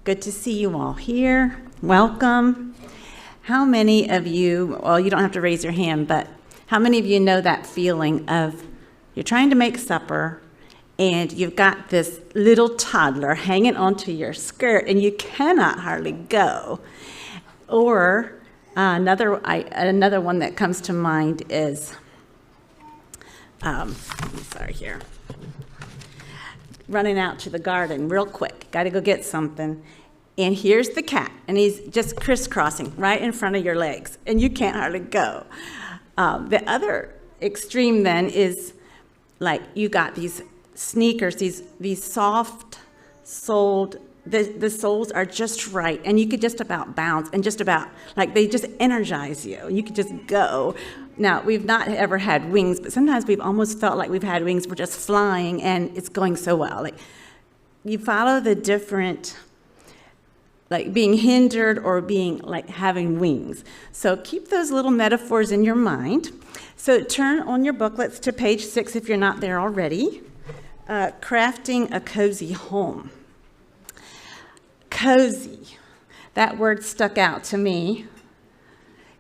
Good to see you all here. Welcome. How many of you, well, you don't have to raise your hand, but how many of you know that feeling of you're trying to make supper and you've got this little toddler hanging onto your skirt and you cannot hardly go? Or another one that comes to mind is, running out to the garden real quick, got to go get something, and here's the cat, and he's just crisscrossing right in front of your legs, and you can't hardly go. The other extreme then is like you got these sneakers, these soft-soled, the soles are just right, and you could just about bounce, and just about, like they just energize you. You could just go. Now, we've not ever had wings, but sometimes we've almost felt like we've had wings. We're just flying, and it's going so well. Like, you follow the different, like being hindered or being like having wings. So keep those little metaphors in your mind. So turn on your booklets to page 6 if you're not there already. Crafting a cozy home. Cozy. That word stuck out to me.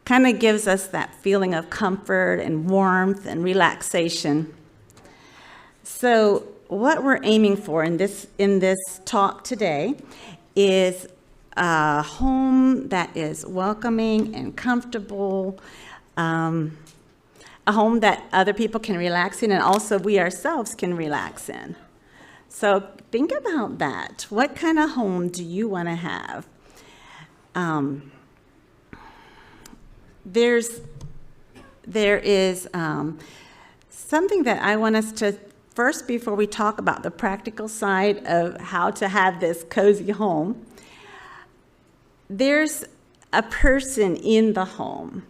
Kind of gives us that feeling of comfort and warmth and relaxation. So what we're aiming for in this talk today is a home that is welcoming and comfortable, a home that other people can relax in, and also we ourselves can relax in. So think about that. What kind of home do you want to have? There is something that I want us to, first, before we talk about the practical side of how to have this cozy home, there's a person in the home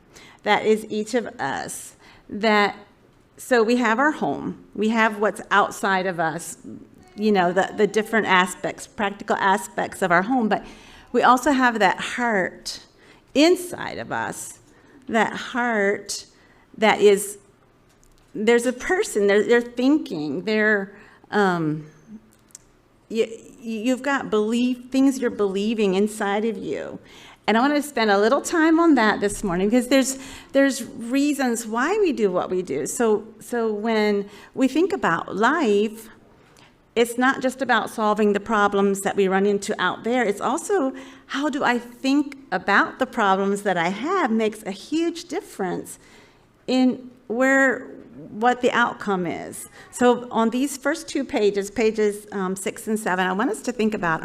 that is each of us so we have our home, we have what's outside of us, the different aspects, practical aspects of our home, but we also have that heart inside of us. That heart that is, there's a person, they're thinking, you've got things you're believing inside of you. And I want to spend a little time on that this morning because there's reasons why we do what we do. So when we think about life, it's not just about solving the problems that we run into out there. It's also, how do I think about the problems that I have makes a huge difference in what the outcome is. So on these first two pages 6 and 7, I want us to think about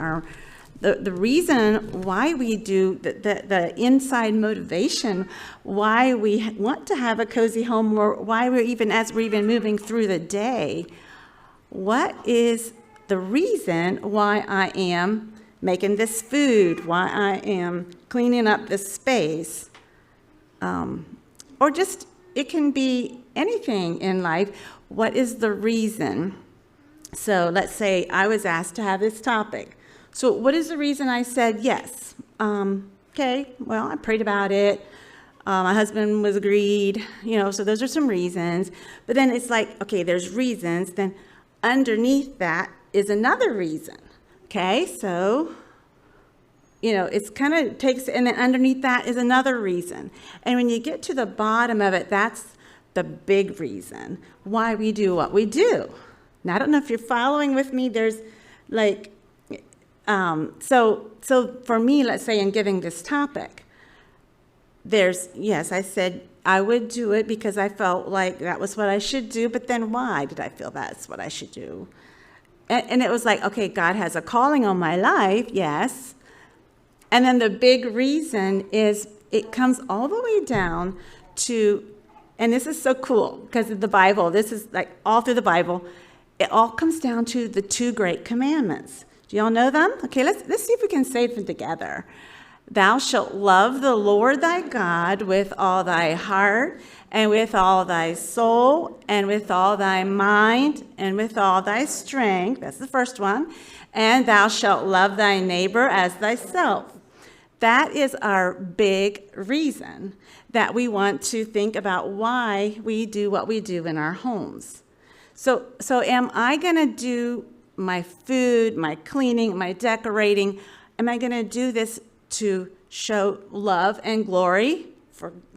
the reason why we do, the inside motivation, why we want to have a cozy home, or why as we're even moving through the day. What is the reason why I am making this food, why I am cleaning up this space? Or just, it can be anything in life. What is the reason? So let's say I was asked to have this topic. So what is the reason I said yes? Okay, well, I prayed about it. My husband was agreed, so those are some reasons. But then it's like, okay, there's reasons, then underneath that is another reason, okay? So, it's kind of takes, and then underneath that is another reason. And when you get to the bottom of it, that's the big reason why we do what we do. Now, I don't know if you're following with me. There's like, so for me, let's say in giving this topic, I said I would do it because I felt like that was what I should do, but then why did I feel that's what I should do? And it was like, okay, God has a calling on my life, yes. And then the big reason is it comes all the way down to, and this is so cool because of the Bible, this is like all through the Bible, it all comes down to the 2 great commandments. Do y'all know them? Okay, let's see if we can say them together. Thou shalt love the Lord thy God with all thy heart, and with all thy soul, and with all thy mind, and with all thy strength. That's the first one. And thou shalt love thy neighbor as thyself. That is our big reason that we want to think about why we do what we do in our homes. So am I going to do my food, my cleaning, my decorating Am I going to do this to show love and glory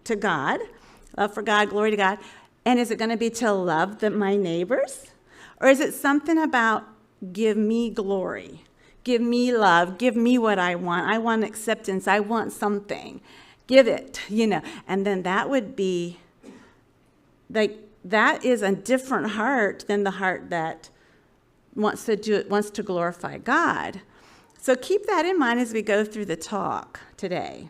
to God? Love for God, glory to God. And is it going to be to love my neighbors? Or is it something about give me glory, give me love, give me what I want. I want acceptance. I want something. Give it, And then that would be like, that is a different heart than the heart that wants to glorify God. So keep that in mind as we go through the talk today.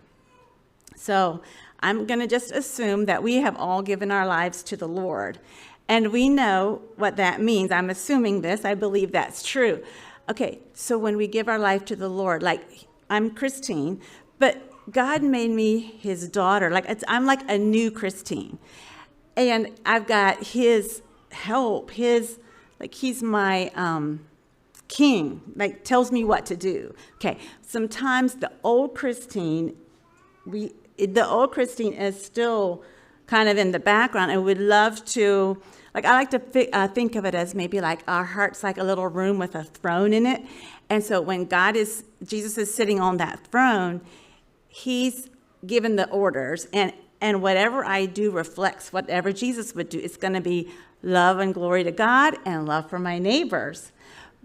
So I'm going to just assume that we have all given our lives to the Lord. And we know what that means. I'm assuming this. I believe that's true. Okay, so when we give our life to the Lord, like I'm Christine, but God made me his daughter. I'm like a new Christine. And I've got his help, he's my king, tells me what to do. Okay, sometimes the old Christine is still kind of in the background and would love to, I like to think of it as maybe like our heart's like a little room with a throne in it. And so when Jesus is sitting on that throne, he's given the orders, and whatever I do reflects whatever Jesus would do. It's going to be love and glory to God and love for my neighbors.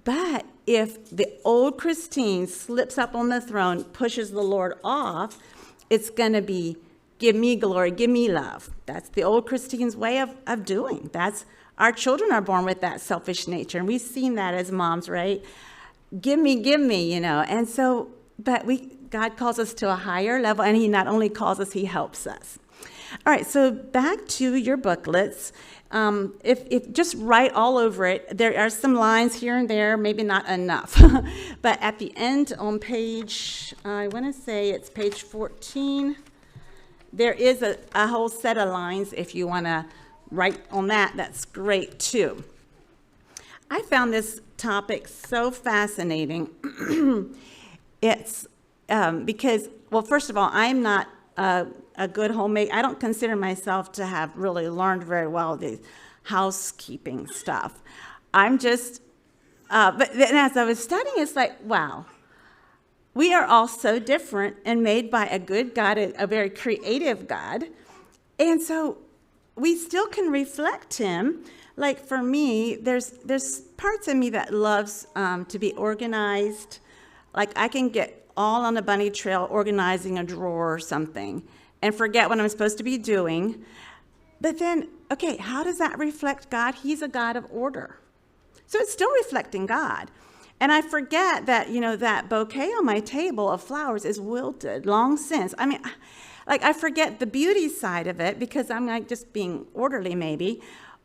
But if the old Christine slips up on the throne, pushes the Lord off, it's going to be give me glory, give me love. That's the old Christine's way of doing. Our children are born with that selfish nature, and we've seen that as moms, right? Give me, And so, but God calls us to a higher level, and he not only calls us, he helps us. All right, so back to your booklets. If just write all over it. There are some lines here and there, maybe not enough. But at the end on page, I want to say it's page 14, there is a whole set of lines. If you want to write on that, that's great too. I found this topic so fascinating. It's because, well, first of all, I'm not a good homemaker. I don't consider myself to have really learned very well these housekeeping stuff. I'm just, but then as I was studying, it's like, wow, we are all so different and made by a good God, a very creative God. And so we still can reflect him. Like for me, there's parts of me that loves to be organized. Like I can get all on a bunny trail organizing a drawer or something and forget what I'm supposed to be doing. But then, okay, how does that reflect God? He's a God of order. So it's still reflecting God. And I forget that, that bouquet on my table of flowers is wilted long since. I mean, I forget the beauty side of it because I'm like just being orderly maybe.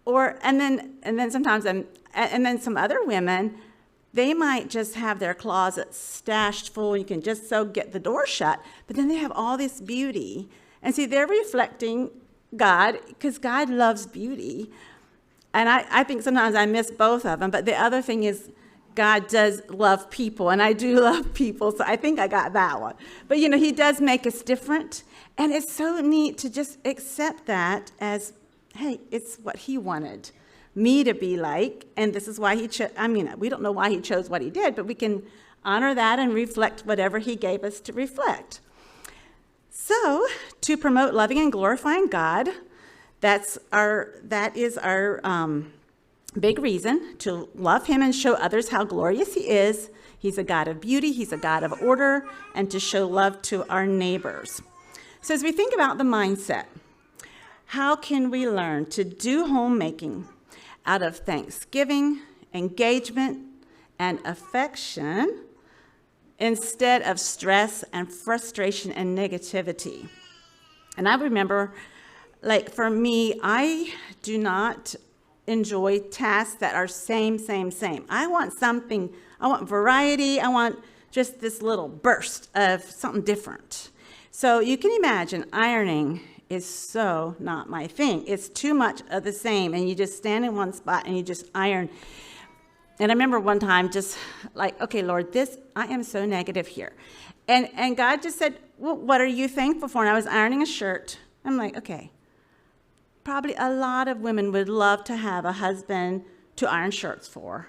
And then sometimes and then some other women, they might just have their closet stashed full. You can just so get the door shut, but then they have all this beauty. And see, they're reflecting God because God loves beauty. And I think sometimes I miss both of them. But the other thing is God does love people, and I do love people, so I think I got that one. But, he does make us different, and it's so neat to just accept that as, hey, it's what he wanted me to be like, and this is why he chose. I mean, we don't know why he chose what he did, but we can honor that and reflect whatever he gave us to reflect. So, to promote loving and glorifying God, that is our big reason to love him and show others how glorious he is. He's a God of beauty, he's a God of order, and to show love to our neighbors. So as we think about the mindset, how can we learn to do homemaking out of thanksgiving, engagement, and affection instead of stress and frustration and negativity? And I remember, for me, I do not enjoy tasks that are same. I want something, I want variety, I want just this little burst of something different. So you can imagine ironing is so not my thing. It's too much of the same, and you just stand in one spot and you just iron. And I remember one time just okay, Lord, I am so negative here. And God just said, well, what are you thankful for? And I was ironing a shirt. I'm like, okay. Probably a lot of women would love to have a husband to iron shirts for.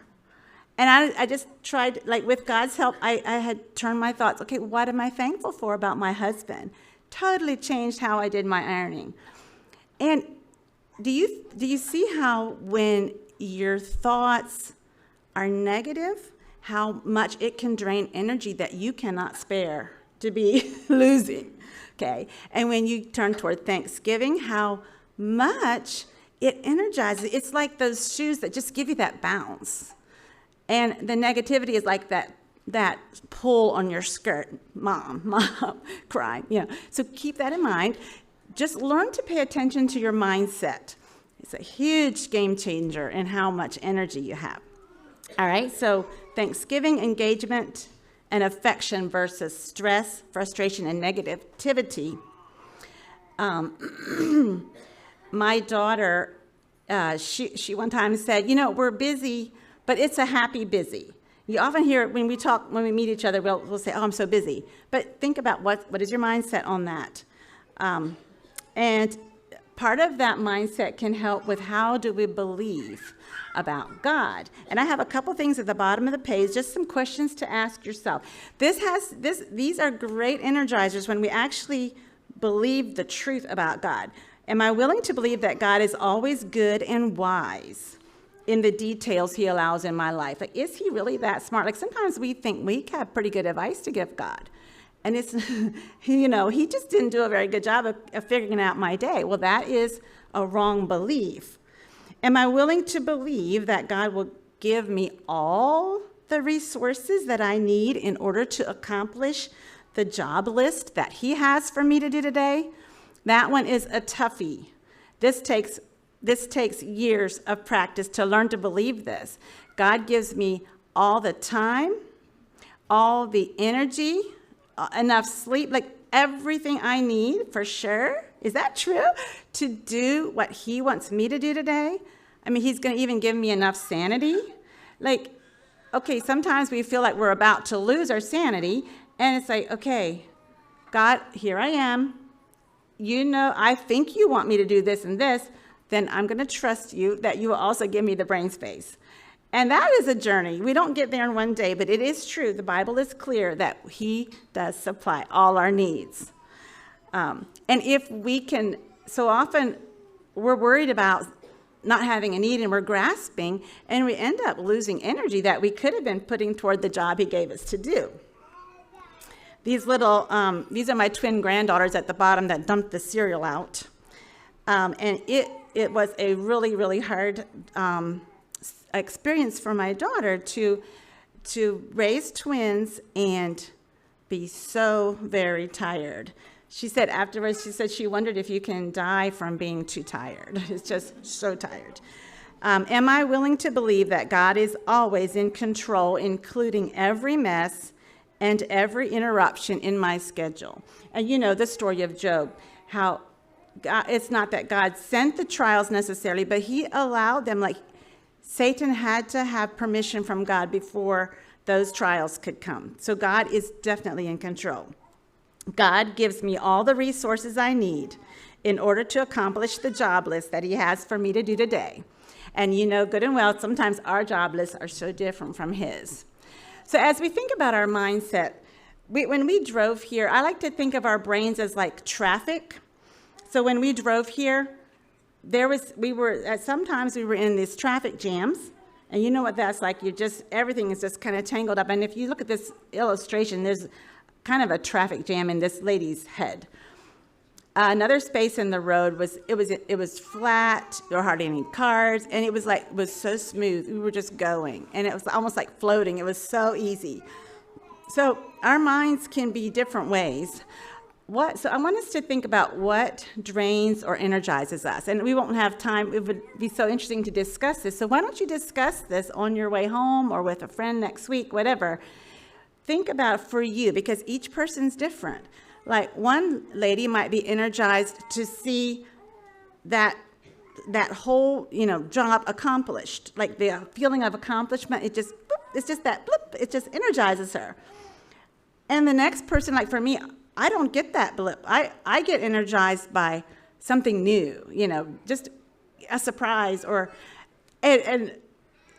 And I just tried, like with God's help, I had turned my thoughts, okay, what am I thankful for about my husband? Totally changed how I did my ironing. And do you see how when your thoughts are negative, how much it can drain energy that you cannot spare to be losing, okay? And when you turn toward thanksgiving, how much it energizes. It's like those shoes that just give you that bounce. And the negativity is like that pull on your skirt, mom, crying, So keep that in mind. Just learn to pay attention to your mindset. It's a huge game changer in how much energy you have. All right, so thanksgiving, engagement, and affection versus stress, frustration, and negativity. My daughter, she one time said, we're busy, but it's a happy busy. You often hear when we meet each other, we'll say, oh, I'm so busy. But think about what is your mindset on that? And part of that mindset can help with how do we believe about God. And I have a couple things at the bottom of the page, just some questions to ask yourself. These are great energizers when we actually believe the truth about God. Am I willing to believe that God is always good and wise in the details he allows in my life? Like, is he really that smart? Like, sometimes we think we have pretty good advice to give God. And it's, he just didn't do a very good job of figuring out my day. Well, that is a wrong belief. Am I willing to believe that God will give me all the resources that I need in order to accomplish the job list that he has for me to do today? That one is a toughie. This takes years of practice to learn to believe this. God gives me all the time, all the energy, enough sleep, like everything I need for sure. Is that true? To do what he wants me to do today? I mean, he's going to even give me enough sanity. Like, okay, sometimes we feel like we're about to lose our sanity, and it's like, okay, God, here I am. I think you want me to do this and this, then I'm going to trust you that you will also give me the brain space. And that is a journey. We don't get there in one day, but it is true. The Bible is clear that he does supply all our needs. And if we can, so often we're worried about not having a need and we're grasping, and we end up losing energy that we could have been putting toward the job he gave us to do. These are my twin granddaughters at the bottom that dumped the cereal out. And it was a really, really hard experience for my daughter to raise twins and be so very tired. She said afterwards, she wondered if you can die from being too tired. It's just so tired. Am I willing to believe that God is always in control, including every mess and every interruption in my schedule? And you know the story of Job, how God, it's not that God sent the trials necessarily, but he allowed them. Like, Satan had to have permission from God before those trials could come. So God is definitely in control. God gives me all the resources I need in order to accomplish the job list that he has for me to do today. And you know good and well, sometimes our job lists are so different from his. So as we think about our mindset, when we drove here, I like to think of our brains as like traffic. So when we drove here, sometimes we were in these traffic jams, and you know what that's like. Everything is just kind of tangled up. And if you look at this illustration, there's kind of a traffic jam in this lady's head. Another space in the road was flat. There were hardly any cars, and it was so smooth. We were just going, and it was almost like floating. It was so easy. So our minds can be different ways. So I want us to think about what drains or energizes us. And we won't have time. It would be so interesting to discuss this. So why don't you discuss this on your way home or with a friend next week, whatever. Think about for you, because each person's different. Like, one lady might be energized to see that whole, job accomplished. Like the feeling of accomplishment, it's just that blip. It just energizes her. And the next person, like for me, I don't get that blip. I get energized by something new, just a surprise and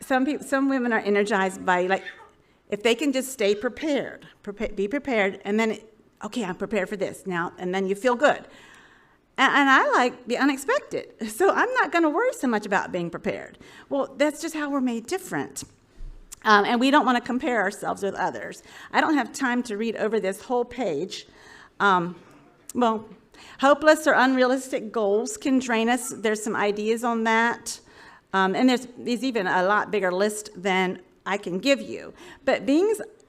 some women are energized by, like, if they can just stay prepared, be prepared, and then, okay, I'm prepared for this now, and then you feel good. And I like the unexpected, so I'm not going to worry so much about being prepared. Well, that's just how we're made different. And we don't want to compare ourselves with others. I don't have time to read over this whole page. Well, hopeless or unrealistic goals can drain us. There's some ideas on that. And there's even a lot bigger list than I can give you. But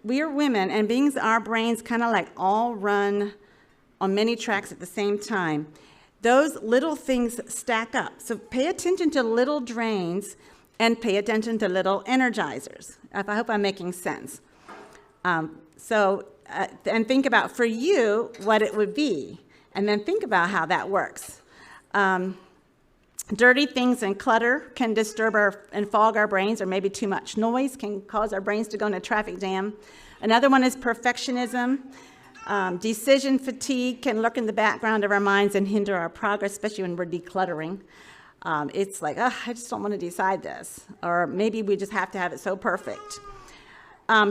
we're women, and our brains kind of like all run on many tracks at the same time. Those little things stack up. So pay attention to little drains and pay attention to little energizers. I hope I'm making sense. And think about, for you, what it would be, and then think about how that works. Dirty things and clutter can disturb and fog our brains, or maybe too much noise can cause our brains to go in a traffic jam. Another one is perfectionism. Decision fatigue can lurk in the background of our minds and hinder our progress, especially when we're decluttering. It's like, I just don't want to decide this. Or maybe we just have to have it so perfect.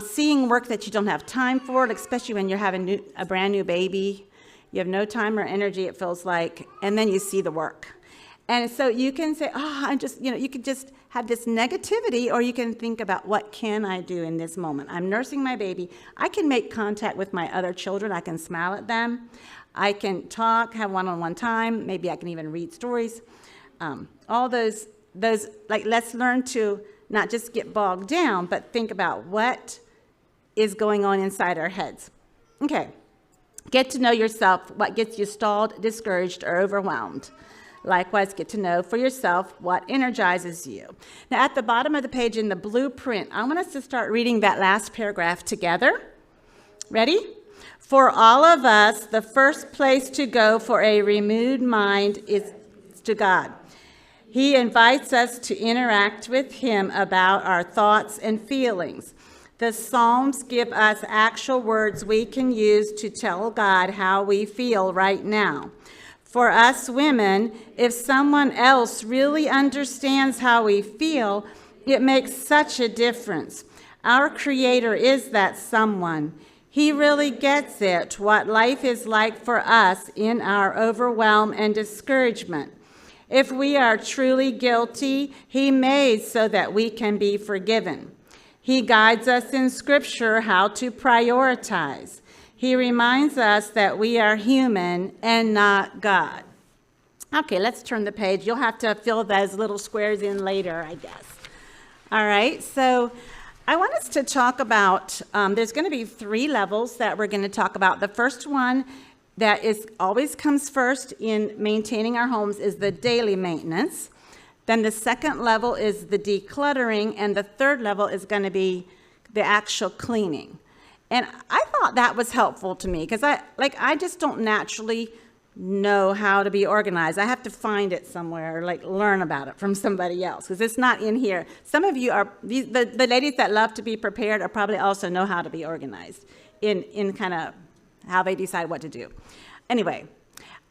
Seeing work that you don't have time for, especially when you're having a brand new baby. You have no time or energy, it feels like, and then you see the work. And so you can say, you could just have this negativity, or you can think about, what can I do in this moment? I'm nursing my baby. I can make contact with my other children. I can smile at them. I can talk, have one-on-one time. Maybe I can even read stories. All those, like, let's learn to not just get bogged down, but think about what is going on inside our heads. Okay, get to know yourself, what gets you stalled, discouraged, or overwhelmed. Likewise, get to know for yourself what energizes you. Now, at the bottom of the page in the blueprint, I want us to start reading that last paragraph together. Ready? For all of us, the first place to go for a renewed mind is to God. He invites us to interact with Him about our thoughts and feelings. The Psalms give us actual words we can use to tell God how we feel right now. For us women, if someone else really understands how we feel, it makes such a difference. Our Creator is that someone. He really gets it, what life is like for us in our overwhelm and discouragement. If we are truly guilty, He made so that we can be forgiven. He guides us in Scripture how to prioritize. He reminds us that we are human and not God. Okay, let's turn the page. You'll have to fill those little squares in later, I guess. All right, so I want us to talk about, there's going to be 3 levels that we're going to talk about. The first one that always comes first in maintaining our homes is the daily maintenance. Then the second level is the decluttering, and the third level is going to be the actual cleaning. And I thought that was helpful to me because I just don't naturally know how to be organized. I have to find it somewhere, or like learn about it from somebody else, because it's not in here. Some of you are, the ladies that love to be prepared are probably also know how to be organized in kind of how they decide what to do. Anyway,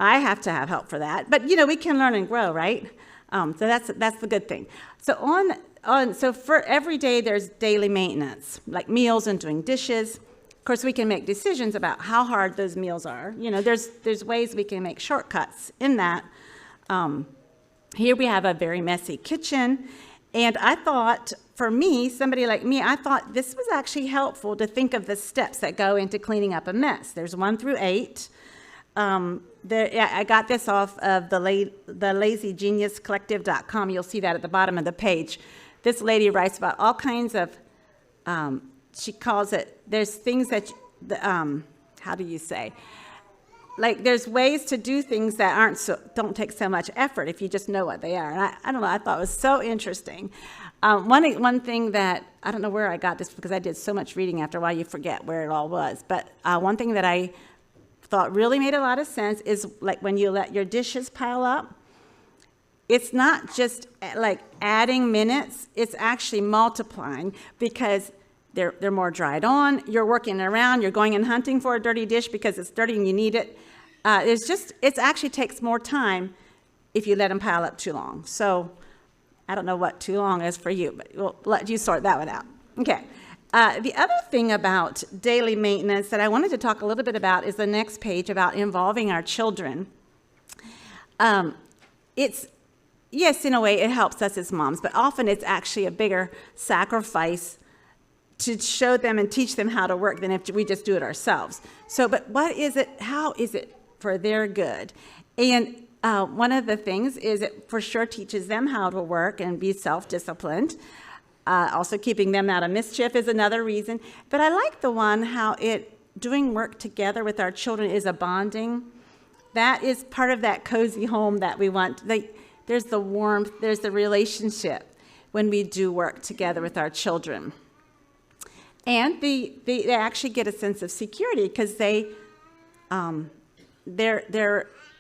I have to have help for that. But, we can learn and grow, right? So that's the good thing. So for every day, there's daily maintenance, like meals and doing dishes. Of course, we can make decisions about how hard those meals are. There's ways we can make shortcuts in that. Here we have a very messy kitchen. And I thought, for me, somebody like me, I thought this was actually helpful to think of the steps that go into cleaning up a mess. There's 1 through 8. I got this off of the lazygeniuscollective.com. You'll see that at the bottom of the page. This lady writes about all kinds of, she calls it, there's things that, how do you say? Like, there's ways to do things that don't take so much effort if you just know what they are. And I don't know, I thought it was so interesting. One thing that, I don't know where I got this because I did so much reading after a while, you forget where it all was. But one thing that I thought really made a lot of sense is like when you let your dishes pile up, it's not just like adding minutes, it's actually multiplying because they're more dried on, you're working around, you're going and hunting for a dirty dish because it's dirty and you need it. It actually takes more time if you let them pile up too long. So I don't know what too long is for you, but we'll let you sort that one out. Okay. The other thing about daily maintenance that I wanted to talk a little bit about is the next page about involving our children. Yes, in a way, it helps us as moms, but often it's actually a bigger sacrifice to show them and teach them how to work than if we just do it ourselves. So, but what is it? How is it for their good? And one of the things is it for sure teaches them how to work and be self-disciplined. Also keeping them out of mischief is another reason. But I like the one how doing work together with our children is a bonding. That is part of that cozy home that we want. There's the warmth, there's the relationship when we do work together with our children. And they actually get a sense of security because they're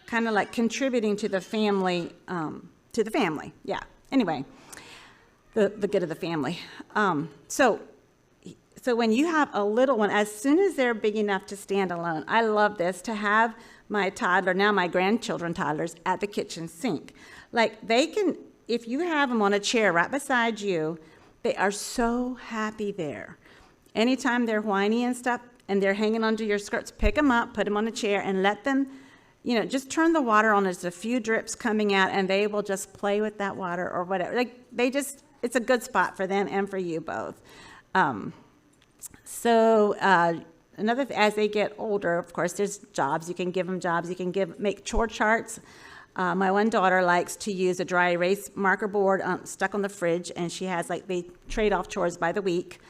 kind of like contributing to the family, Yeah. Anyway, the good of the family. So when you have a little one, as soon as they're big enough to stand alone, I love this, to have my toddler, now my grandchildren toddlers, at the kitchen sink. Like they can, if you have them on a chair right beside you, they are so happy there. Anytime they're whiny and stuff and they're hanging onto your skirts, pick them up, put them on a chair and let them, just turn the water on. There's a few drips coming out and they will just play with that water or whatever. Like it's a good spot for them and for you both. As they get older, of course, there's jobs. You can give them jobs. You can make chore charts. My one daughter likes to use a dry erase marker board stuck on the fridge, and she has they trade off chores by the week.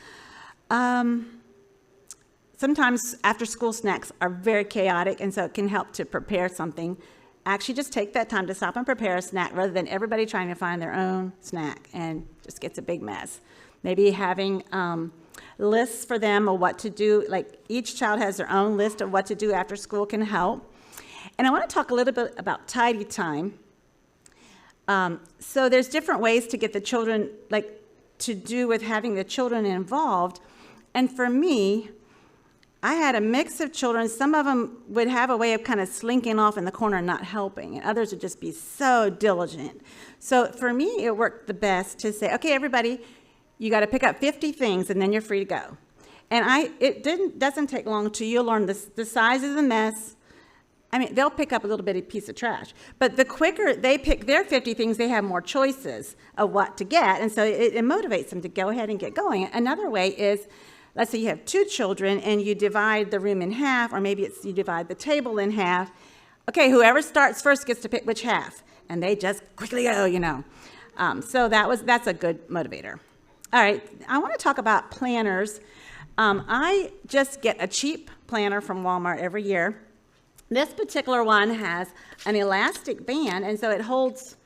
Sometimes after school snacks are very chaotic, and so it can help to prepare something. Actually, just take that time to stop and prepare a snack rather than everybody trying to find their own snack, and just gets a big mess. Maybe having lists for them of what to do. Like each child has their own list of what to do after school can help. And I want to talk a little bit about tidy time. So there's different ways to get the children, to do with having the children involved. And for me, I had a mix of children. Some of them would have a way of kind of slinking off in the corner and not helping, and others would just be so diligent. So for me, it worked the best to say, okay, everybody, you got to pick up 50 things, and then you're free to go. And it doesn't take long till you'll learn the size of the mess. I mean, they'll pick up a little bitty piece of trash, but the quicker they pick their 50 things, they have more choices of what to get, and so it motivates them to go ahead and get going. Another way is, let's say you have 2 children and you divide the room in half, or maybe you divide the table in half. Okay, whoever starts first gets to pick which half, and they just quickly go, So that's a good motivator. All right, I want to talk about planners. I just get a cheap planner from Walmart every year. This particular one has an elastic band, and so it holds,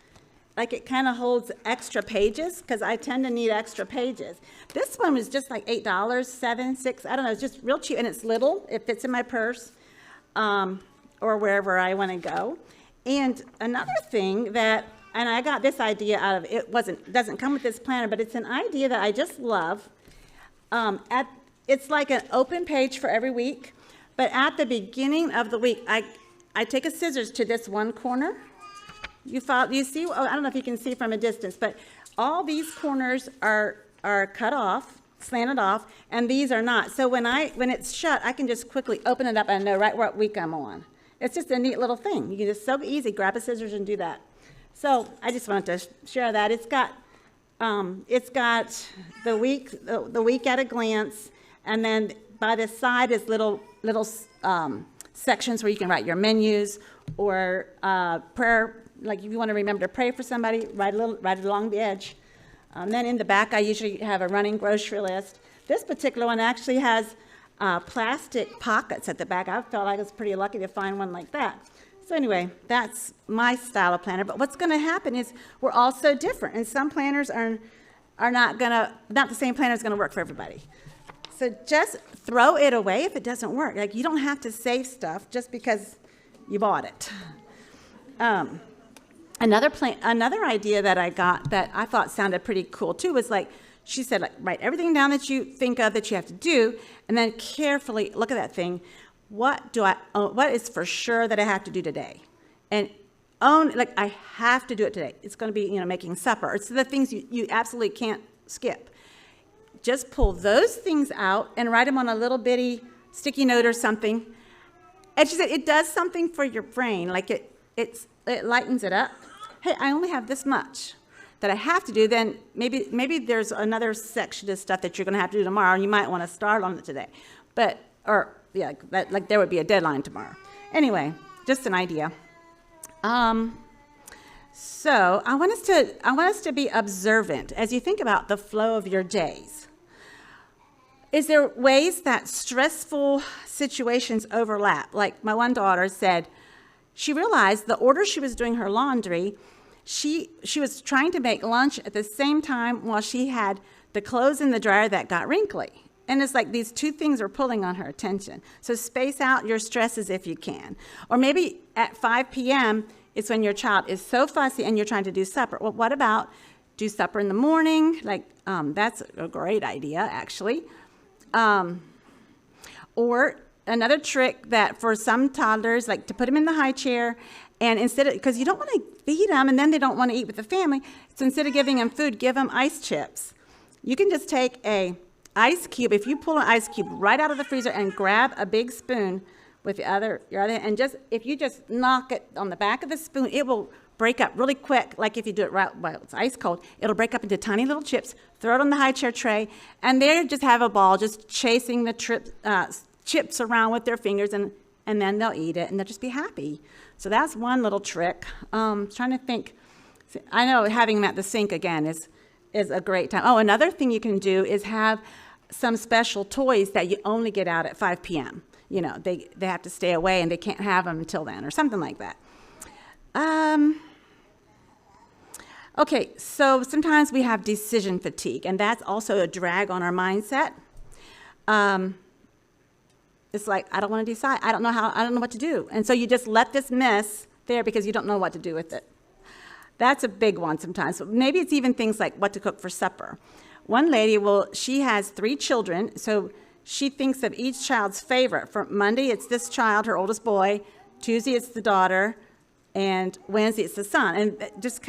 it kind of holds extra pages, because I tend to need extra pages. This one was just like $8, $7, $6, I don't know, it's just real cheap, and it's little. It fits in my purse or wherever I want to go. And another thing and I got this idea out of it, doesn't come with this planner, but it's an idea that I just love. It's like an open page for every week. But at the beginning of the week, I take a scissors to this one corner. You see? Oh, I don't know if you can see from a distance, but all these corners are cut off, slanted off, and these are not. So when it's shut, I can just quickly open it up and know right what week I'm on. It's just a neat little thing. You can just so easy grab a scissors and do that. So I just wanted to share that. It's got the week at a glance, and then by the side is little sections where you can write your menus or prayer. Like if you want to remember to pray for somebody, write it along the edge. Then in the back, I usually have a running grocery list. This particular one actually has plastic pockets at the back. I felt like I was pretty lucky to find one like that. So anyway, that's my style of planner. But what's going to happen is we're all so different, and some planners are not the same planner is going to work for everybody. So just throw it away if it doesn't work. You don't have to save stuff just because you bought it. Another idea that I got that I thought sounded pretty cool too was she said, write everything down that you think of that you have to do, and then carefully look at that thing. What is for sure that I have to do today? And like, I have to do it today. It's going to be, making supper. It's the things you absolutely can't skip. Just pull those things out and write them on a little bitty sticky note or something. And she said it does something for your brain. Like it lightens it up. Hey, I only have this much that I have to do. Then maybe there's another section of stuff that you're going to have to do tomorrow, and you might want to start on it today. There would be a deadline tomorrow. Anyway, just an idea. So I want us to be observant as you think about the flow of your days. Is there ways that stressful situations overlap? Like my one daughter said, she realized the order she was doing her laundry, she was trying to make lunch at the same time while she had the clothes in the dryer that got wrinkly. And it's like these two things are pulling on her attention. So space out your stresses if you can. Or maybe at 5 p.m., it's when your child is so fussy and you're trying to do supper. Well, what about do supper in the morning? That's a great idea, actually. Or another trick that for some toddlers, like to put them in the high chair, and instead of, because you don't want to feed them and then they don't want to eat with the family, so instead of giving them food, give them ice chips. You can just take a ice cube, if you pull an ice cube right out of the freezer and grab a big spoon with your other hand, and if you just knock it on the back of the spoon, it will break up really quick. Like if you do it right while it's ice cold, it'll break up into tiny little chips. Throw it on the high chair tray, and they just have a ball, just chasing the chips around with their fingers, and then they'll eat it, and they'll just be happy. So that's one little trick. Trying to think. I know having them at the sink again is a great time. Oh, another thing you can do is have some special toys that you only get out at 5 p.m. They have to stay away and they can't have them until then, or something like that. Okay, so sometimes we have decision fatigue, and that's also a drag on our mindset. It's like, I don't want to decide. I don't know what to do. And so you just let this mess there because you don't know what to do with it. That's a big one sometimes. So maybe it's even things like what to cook for supper. One lady, she has 3 children, so she thinks of each child's favorite. For Monday, it's this child, her oldest boy. Tuesday, it's the daughter. And Wednesday, it's the son. And it just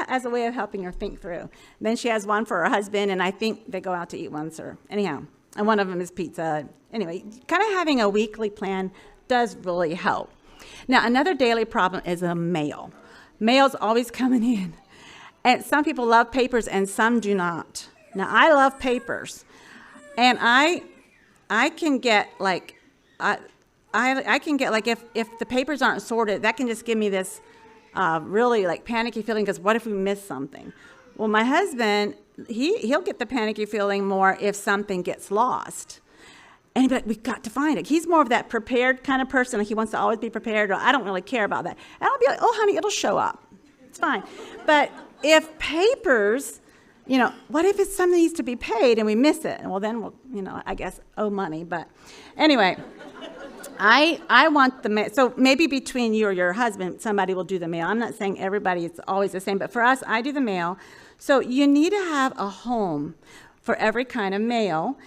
as a way of helping her think through. And then she has one for her husband, and I think they go out to eat once, or anyhow. And one of them is pizza. Anyway, kind of having a weekly plan does really help. Now, another daily problem is a mail. Mail's always coming in. And some people love papers and some do not. Now, I love papers. And I can get I can get if the papers aren't sorted, that can just give me this really panicky feeling, because what if we miss something? Well, my husband, he'll get the panicky feeling more if something gets lost. And he'd be like, we've got to find it. He's more of that prepared kind of person. He wants to always be prepared. Or I don't really care about that. And I'll be like, oh, honey, it'll show up. It's fine. But if papers, what if it's something that needs to be paid and we miss it? Well, then we'll, I guess, owe money. But anyway, I want the mail. So maybe between you or your husband, somebody will do the mail. I'm not saying everybody is always the same. But for us, I do the mail. So you need to have a home for every kind of mail.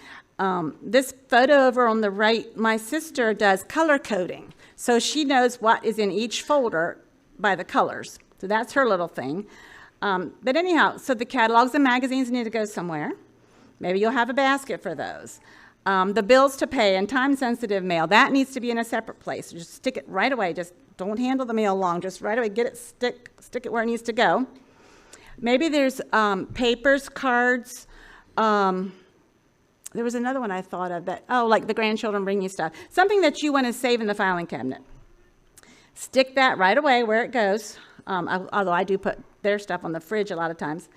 This photo over on the right, my sister does color coding. So she knows what is in each folder by the colors. So that's her little thing. But anyhow, so the catalogs and magazines need to go somewhere. Maybe you'll have a basket for those. The bills to pay and time-sensitive mail, that needs to be in a separate place. Just stick it right away. Just don't handle the mail long. Just right away, get it, stick it where it needs to go. Maybe there's papers, cards. There was another one I thought of that, like the grandchildren bring you stuff. Something that you want to save in the filing cabinet. Stick that right away where it goes, although I do put their stuff on the fridge a lot of times.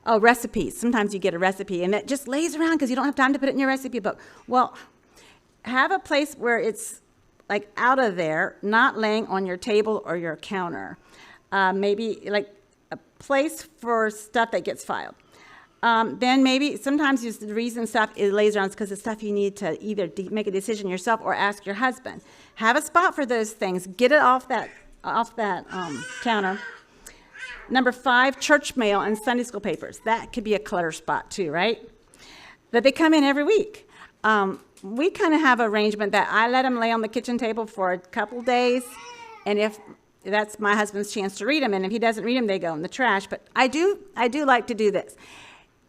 Oh, recipes. Sometimes you get a recipe, and it just lays around because you don't have time to put it in your recipe book. Well, have a place where it's out of there, not laying on your table or your counter. Maybe a place for stuff that gets filed. Then maybe sometimes the reason stuff is lays around is because it's stuff you need to either make a decision yourself or ask your husband. Have a spot for those things. Get it off that counter. Number 5, church mail and Sunday school papers. That could be a clutter spot too, right? But they come in every week. We kind of have an arrangement that I let them lay on the kitchen table for a couple days, and if that's my husband's chance to read them, and if he doesn't read them, they go in the trash. But I do like to do this.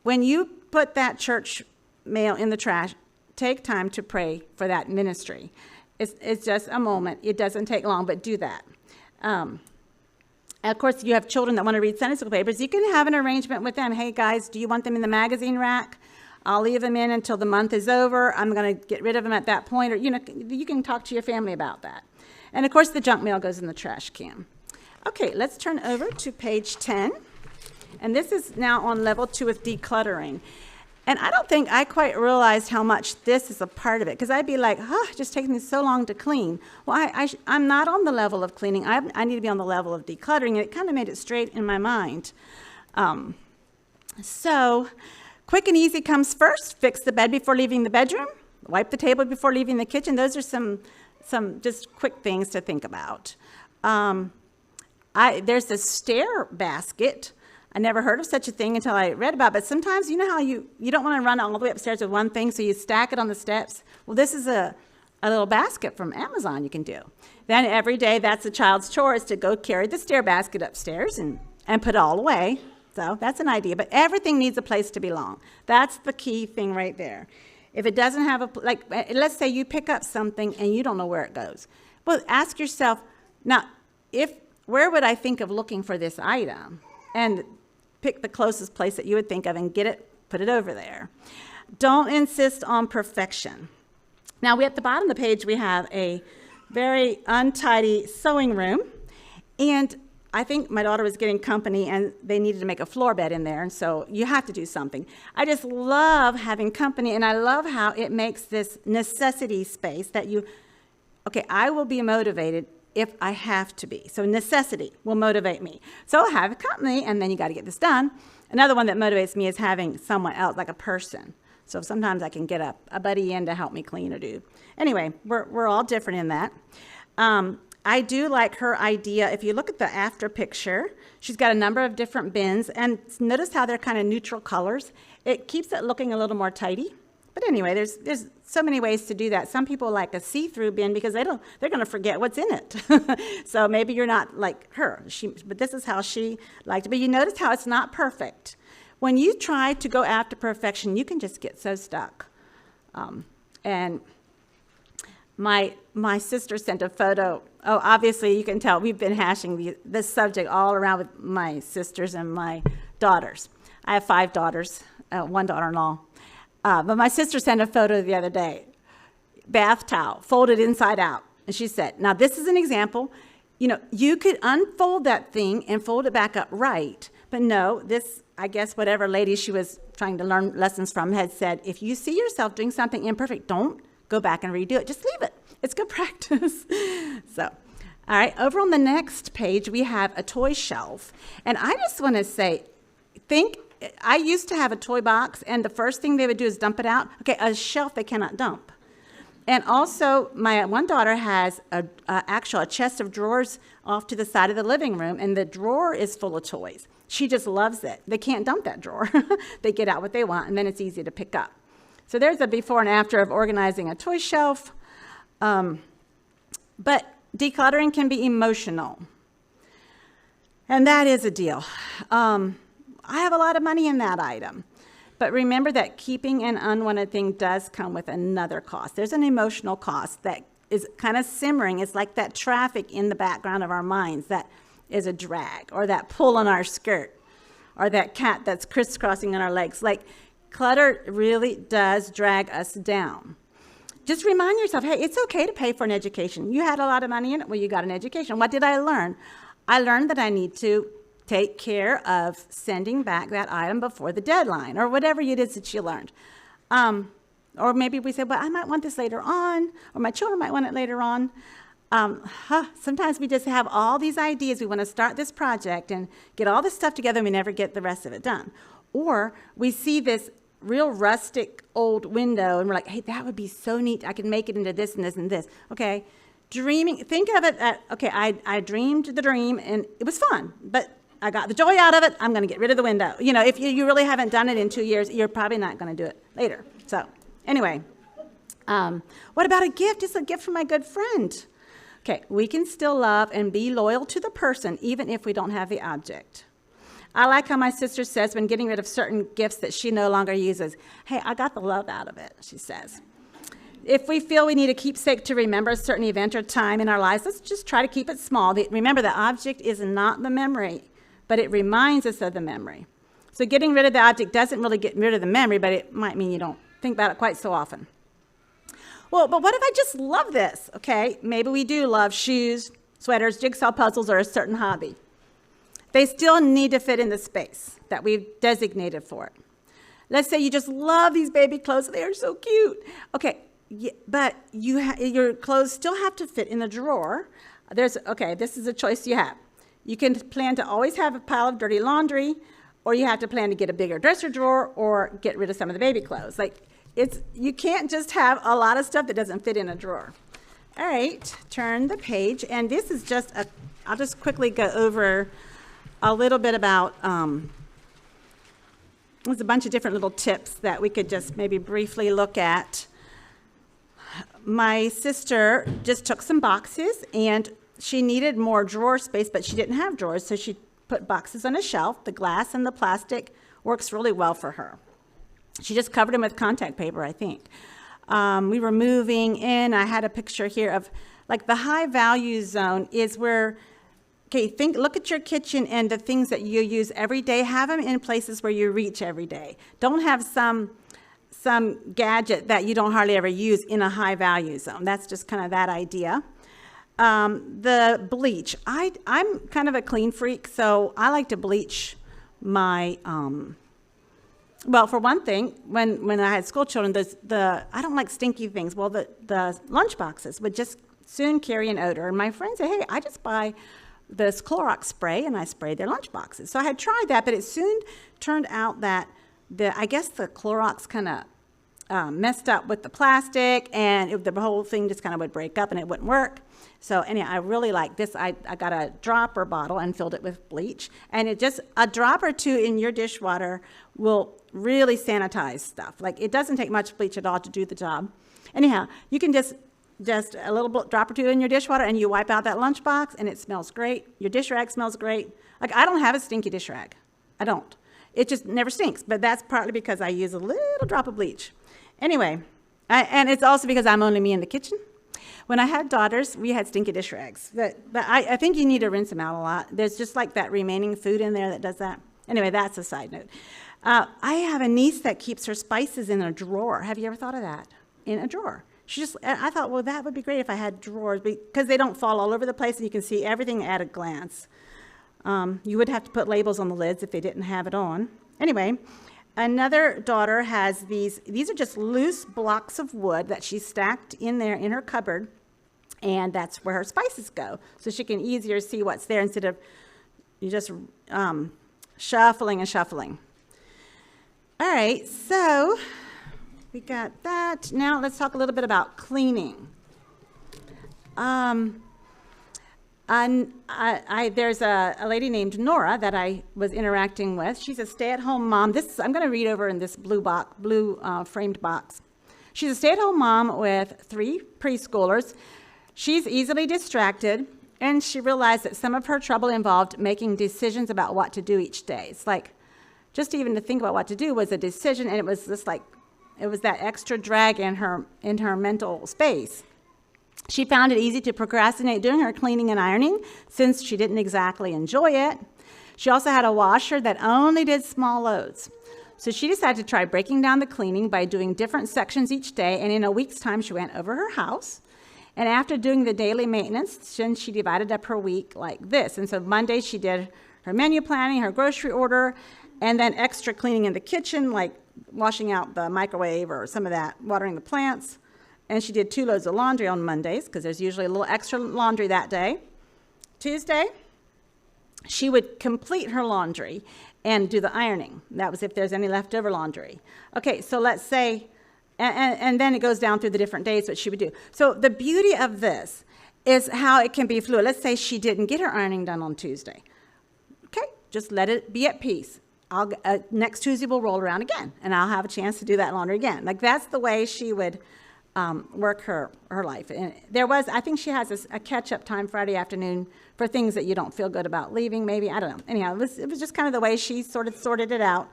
When you put that church mail in the trash, take time to pray for that ministry. It's just a moment. It doesn't take long, but do that. And of course, you have children that want to read Sunday school papers. You can have an arrangement with them. Hey, guys, do you want them in the magazine rack? I'll leave them in until the month is over. I'm going to get rid of them at that point. Or, you can talk to your family about that. And, of course, the junk mail goes in the trash can. Okay, let's turn over to page 10. And this is now on level 2 with decluttering. And I don't think I quite realized how much this is a part of it, because I'd be like, it just takes me so long to clean. Well, I'm not on the level of cleaning. I need to be on the level of decluttering, and it kind of made it straight in my mind. So quick and easy comes first. Fix the bed before leaving the bedroom. Wipe the table before leaving the kitchen. Those are some just quick things to think about. There's a stair basket. I never heard of such a thing until I read about it. But sometimes, you know how you don't want to run all the way upstairs with one thing, so you stack it on the steps? Well, this is a little basket from Amazon you can do. Then every day, that's a child's chore, is to go carry the stair basket upstairs and put it all away. So that's an idea. But everything needs a place to belong. That's the key thing right there. If it doesn't have let's say you pick up something and you don't know where it goes. Well, ask yourself, now, where would I think of looking for this item? And pick the closest place that you would think of and put it over there. Don't insist on perfection. Now, at the bottom of the page, we have a very untidy sewing room. And I think my daughter was getting company, and they needed to make a floor bed in there, and so you have to do something. I just love having company, and I love how it makes this necessity space that I will be motivated if I have to be. So necessity will motivate me. So I'll have company, and then you got to get this done. Another one that motivates me is having someone else, like a person. So sometimes I can get a buddy in to help me clean or do. Anyway, we're all different in that. I do like her idea. If you look at the after picture, she's got a number of different bins, and notice how they're kind of neutral colors. It keeps it looking a little more tidy. But anyway, there's so many ways to do that. Some people like a see-through bin because they're going to forget what's in it. So maybe you're not like her, but this is how she liked it. But you notice how it's not perfect. When you try to go after perfection, you can just get so stuck. And my sister sent a photo. Oh, obviously you can tell we've been hashing this subject all around with my sisters and my daughters. I have 5 daughters, 1 daughter-in-law. But my sister sent a photo the other day, bath towel, folded inside out. And she said, now this is an example. You could unfold that thing and fold it back up right. But no, I guess whatever lady she was trying to learn lessons from had said, if you see yourself doing something imperfect, don't go back and redo it. Just leave it. It's good practice. So, all right, over on the next page, we have a toy shelf. And I just want to say, I used to have a toy box, and the first thing they would do is dump it out. Okay, a shelf they cannot dump. And also, my one daughter has a chest of drawers off to the side of the living room, and the drawer is full of toys. She just loves it. They can't dump that drawer. They get out what they want, and then it's easy to pick up. So there's a before and after of organizing a toy shelf. But decluttering can be emotional. And that is a deal. I have a lot of money in that item. But remember that keeping an unwanted thing does come with another cost. There's an emotional cost that is kind of simmering. It's like that traffic in the background of our minds that is a drag, or that pull on our skirt, or that cat that's crisscrossing on our legs. Like, clutter really does drag us down. Just remind yourself, hey, it's okay to pay for an education. You had a lot of money in it. Well, you got an education. What did I learn? I learned that I need to take care of sending back that item before the deadline, or whatever it is that you learned. Or maybe we say, well, I might want this later on, or my children might want it later on. Sometimes we just have all these ideas. We want to start this project and get all this stuff together, and we never get the rest of it done. Or we see this real rustic old window, and we're like, hey, that would be so neat. I could make it into this and this and this. Okay, dreaming, think of it that, okay, I dreamed the dream, and it was fun, but I got the joy out of it. I'm going to get rid of the window. If you really haven't done it in 2 years, you're probably not going to do it later. So anyway, what about a gift? It's a gift from my good friend Okay, we can still love and be loyal to the person even if we don't have the object. I like how my sister says when getting rid of certain gifts that she no longer uses, hey, I got the love out of it, she says. If we feel we need a keepsake to remember a certain event or time in our lives, let's just try to keep it small. Remember, the object is not the memory, but it reminds us of the memory. So getting rid of the object doesn't really get rid of the memory, but it might mean you don't think about it quite so often. Well, but what if I just love this? Okay, maybe we do love shoes, sweaters, jigsaw puzzles, or a certain hobby. They still need to fit in the space that we've designated for it. Let's say you just love these baby clothes. They are so cute. Okay, but your clothes still have to fit in the drawer. This is a choice you have. You can plan to always have a pile of dirty laundry, or you have to plan to get a bigger dresser drawer or get rid of some of the baby clothes. You can't just have a lot of stuff that doesn't fit in a drawer. All right, turn the page, and this is just I'll just quickly go over a little bit about, there's a bunch of different little tips that we could just maybe briefly look at. My sister just took some boxes, and she needed more drawer space, but she didn't have drawers, so she put boxes on a shelf. The glass and the plastic works really well for her. She just covered them with contact paper, I think. We were moving in. I had a picture here of, the high value zone is where, look at your kitchen and the things that you use every day. Have them in places where you reach every day. Don't have some gadget that you don't hardly ever use in a high value zone. That's just kind of that idea. The bleach. I'm kind of a clean freak, so I like to bleach my, well, for one thing, when I had school children, I don't like stinky things. Well, the lunch boxes would just soon carry an odor. And my friends say, hey, I just buy this Clorox spray, and I spray their lunch boxes. So I had tried that, but it soon turned out that I guess the Clorox kind of messed up with the plastic, and the whole thing just kind of would break up and it wouldn't work. So anyhow, I really like this. I got a dropper bottle and filled it with bleach, and a drop or two in your dishwater will really sanitize stuff. It doesn't take much bleach at all to do the job. Anyhow, you can just a little drop or two in your dishwater, and you wipe out that lunchbox, and it smells great. Your dish rag smells great. I don't have a stinky dish rag. I don't. It just never stinks, but that's partly because I use a little drop of bleach. Anyway, and it's also because I'm only me in the kitchen. When I had daughters, we had stinky dish rags. But I think you need to rinse them out a lot. There's just that remaining food in there that does that. Anyway, that's a side note. I have a niece that keeps her spices in a drawer. Have you ever thought of that? In a drawer. I thought, well, that would be great if I had drawers, because they don't fall all over the place and you can see everything at a glance. You would have to put labels on the lids if they didn't have it on. Anyway, another daughter has these are just loose blocks of wood that she stacked in there in her cupboard, and that's where her spices go. So she can easier see what's there instead of you just shuffling and shuffling. All right, so we got that. Now let's talk a little bit about cleaning. There's a lady named Nora that I was interacting with. She's a stay-at-home mom. I'm going to read over in this blue framed box. She's a stay-at-home mom with 3 preschoolers. She's easily distracted, and she realized that some of her trouble involved making decisions about what to do each day. It's just even to think about what to do was a decision, and it was just it was that extra drag in her mental space. She found it easy to procrastinate doing her cleaning and ironing since she didn't exactly enjoy it. She also had a washer that only did small loads. So she decided to try breaking down the cleaning by doing different sections each day, and in a week's time she went over her house. And after doing the daily maintenance, then she divided up her week like this. And so Monday she did her menu planning, her grocery order, and then extra cleaning in the kitchen, like washing out the microwave or some of that, watering the plants. And she did 2 loads of laundry on Mondays, because there's usually a little extra laundry that day. Tuesday, she would complete her laundry and do the ironing. That was if there's any leftover laundry. Okay, so let's say, and then it goes down through the different days what she would do. So the beauty of this is how it can be fluid. Let's say she didn't get her ironing done on Tuesday. Okay, just let it be at peace. Next Tuesday we'll roll around again, and I'll have a chance to do that laundry again. That's the way she would work her life. And I think she has a catch-up time Friday afternoon for things that you don't feel good about leaving, maybe. I don't know. Anyhow, it was just kind of the way she sort of sorted it out.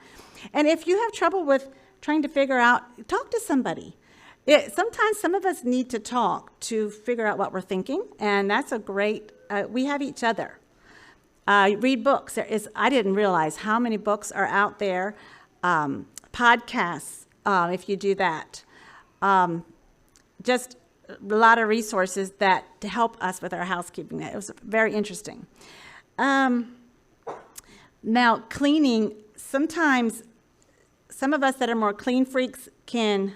And if you have trouble with trying to figure out, talk to somebody. Sometimes some of us need to talk to figure out what we're thinking, and that's a great, we have each other. Read books. I didn't realize how many books are out there, podcasts, if you do that. Just a lot of resources to help us with our housekeeping. It was very interesting. Now, cleaning, sometimes some of us that are more clean freaks can,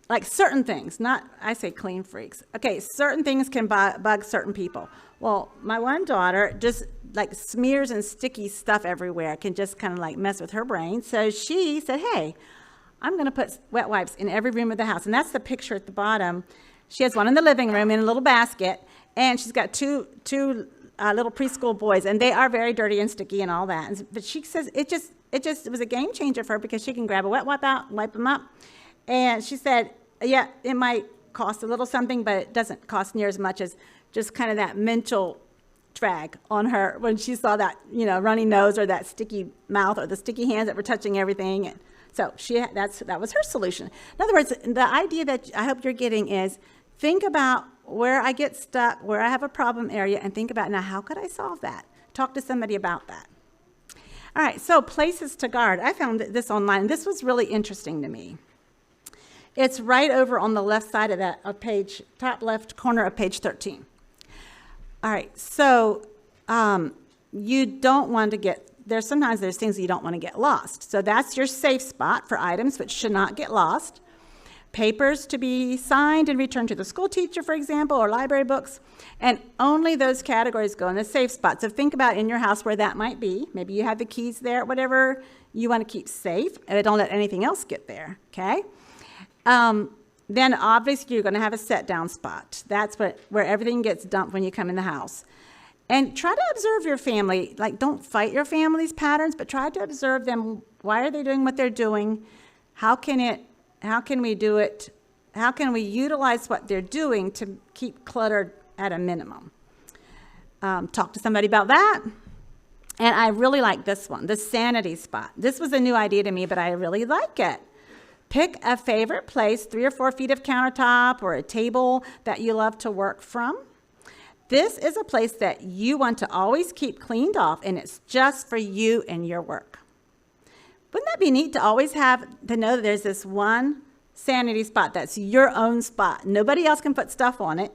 like certain things, I say clean freaks. Okay, certain things can bug certain people. Well, my one daughter just like smears and sticky stuff everywhere, can just kind of like mess with her brain. So she said, hey, I'm going to put wet wipes in every room of the house. And that's the picture at the bottom. She has one in the living room in a little basket, and she's got two little preschool boys, and they are very dirty and sticky and all that. But she says it was a game changer for her because she can grab a wet wipe out, wipe them up. And she said, yeah, it might cost a little something, but it doesn't cost near as much as just kind of that mental drag on her when she saw that, runny nose or that sticky mouth or the sticky hands that were touching everything. And so that was her solution. In other words, the idea that I hope you're getting is think about where I get stuck, where I have a problem area, and think about, now, how could I solve that? Talk to somebody about that. All right, so places to guard. I found this online. This was really interesting to me. It's right over on the left side of that top left corner of page 13. All right, so you don't want to sometimes there's things you don't want to get lost. So that's your safe spot for items which should not get lost. Papers to be signed and returned to the school teacher, for example, or library books. And only those categories go in the safe spot. So think about in your house where that might be. Maybe you have the keys there, whatever you want to keep safe, and don't let anything else get there, okay? Then obviously you're going to have a set down spot. That's where everything gets dumped when you come in the house. And try to observe your family. Like, don't fight your family's patterns, but try to observe them. Why are they doing what they're doing? How can we do it? How can we utilize what they're doing to keep clutter at a minimum? Talk to somebody about that. And I really like this one, the sanity spot. This was a new idea to me, but I really like it. Pick a favorite place, 3 or 4 feet of countertop or a table that you love to work from. This is a place that you want to always keep cleaned off, and it's just for you and your work. Wouldn't that be neat to always know that there's this one sanity spot that's your own spot? Nobody else can put stuff on it.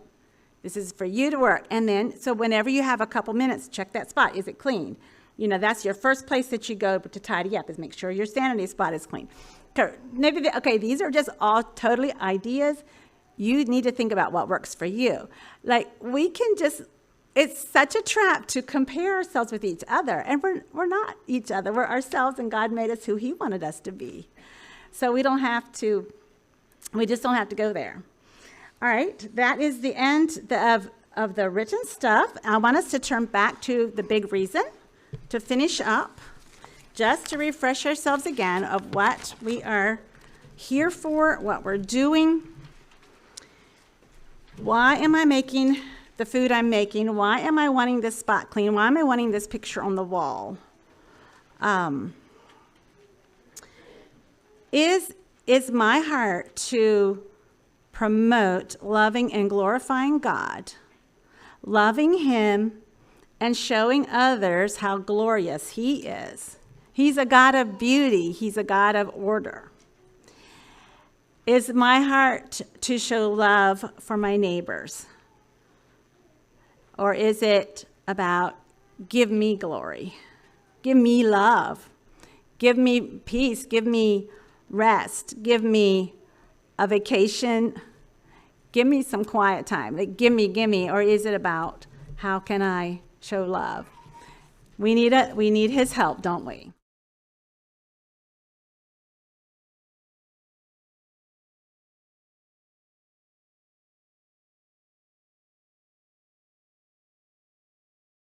This is for you to work. And then, so whenever you have a couple minutes, check that spot. Is it clean? That's your first place that you go to tidy up, is make sure your sanity spot is clean. Okay, these are just all totally ideas. You need to think about what works for you. Like, it's such a trap to compare ourselves with each other. And we're not each other. We're ourselves, and God made us who he wanted us to be. So we just don't have to go there. All right, that is the end of the written stuff. I want us to turn back to the big reason to finish up, just to refresh ourselves again of what we are here for, what we're doing. Why am I making the food I'm making? Why am I wanting this spot clean? Why am I wanting this picture on the wall? Is my heart to promote loving and glorifying God, loving him, and showing others how glorious he is. He's a God of beauty. He's a God of order. Is my heart to show love for my neighbors? Or is it about give me glory, give me love, give me peace, give me rest, give me a vacation, give me some quiet time, like give me, or is it about how can I show love? We need his help, don't we?